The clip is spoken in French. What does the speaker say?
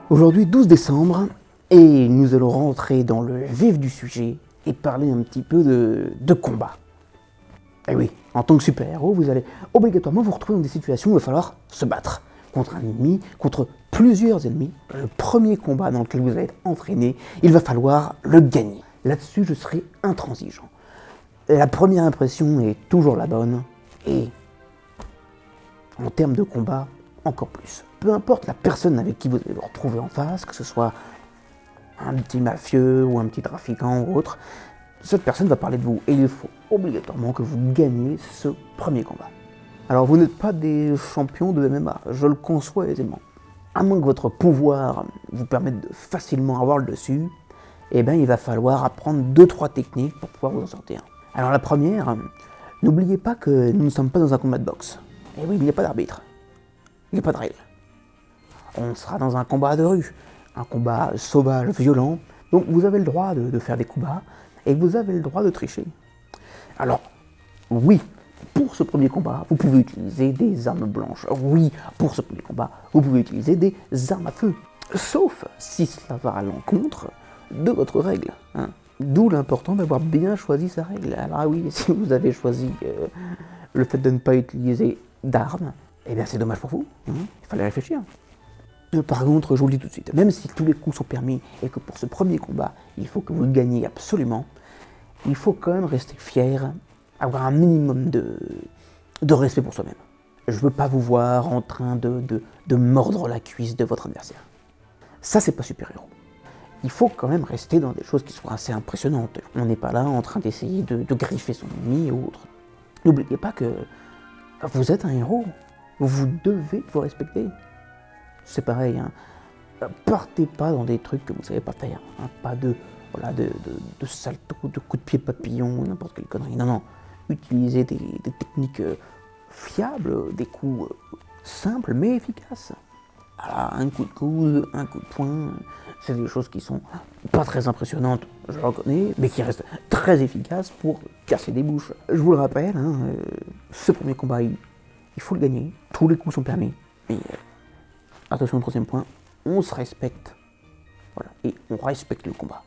Aujourd'hui, 12 décembre, et nous allons rentrer dans le vif du sujet et parler un petit peu de combat. Et oui, en tant que super-héros, vous allez obligatoirement vous retrouver dans des situations où il va falloir se battre contre un ennemi, contre plusieurs ennemis. Le premier combat dans lequel vous allez être entraîné, il va falloir le gagner. Là-dessus, je serai intransigeant. La première impression est toujours la bonne, et en termes de combat, encore plus. Peu importe la personne avec qui vous allez vous retrouver en face, que ce soit un petit mafieux ou un petit trafiquant ou autre, cette personne va parler de vous et il faut obligatoirement que vous gagniez ce premier combat. Alors vous n'êtes pas des champions de MMA, je le conçois aisément. À moins que votre pouvoir vous permette de facilement avoir le dessus, eh bien il va falloir apprendre 2-3 techniques pour pouvoir vous en sortir. Alors la première, n'oubliez pas que nous ne sommes pas dans un combat de boxe. Et oui, il n'y a pas d'arbitre, il n'y a pas de règles. On sera dans un combat de rue, un combat sauvage, violent, donc vous avez le droit de faire des coups bas, et vous avez le droit de tricher. Alors, oui, pour ce premier combat, vous pouvez utiliser des armes blanches. Oui, pour ce premier combat, vous pouvez utiliser des armes à feu. Sauf si cela va à l'encontre de votre règle. D'où l'important d'avoir bien choisi sa règle. Alors oui, si vous avez choisi le fait de ne pas utiliser d'armes, eh bien c'est dommage pour vous. Il fallait réfléchir. Par contre, je vous le dis tout de suite, même si tous les coups sont permis et que pour ce premier combat, il faut que vous le gagniez absolument, il faut quand même rester fier, avoir un minimum de respect pour soi-même. Je ne veux pas vous voir en train de mordre la cuisse de votre adversaire. Ça, c'est pas super-héros. Il faut quand même rester dans des choses qui sont assez impressionnantes. On n'est pas là en train d'essayer de griffer son ennemi ou autre. N'oubliez pas que vous êtes un héros. Vous devez vous respecter. C'est pareil, partez pas dans des trucs que vous ne savez pas faire. Pas de salto, de coups de pied papillon, n'importe quelle connerie. Non. Utilisez des techniques fiables, des coups simples mais efficaces. Voilà, un coup de coude, un coup de poing, c'est des choses qui sont pas très impressionnantes, je le reconnais, mais qui restent très efficaces pour casser des bouches. Je vous le rappelle, ce premier combat, il faut le gagner. Tous les coups sont permis. Et attention au troisième point, on se respecte. Voilà, et on respecte le combat.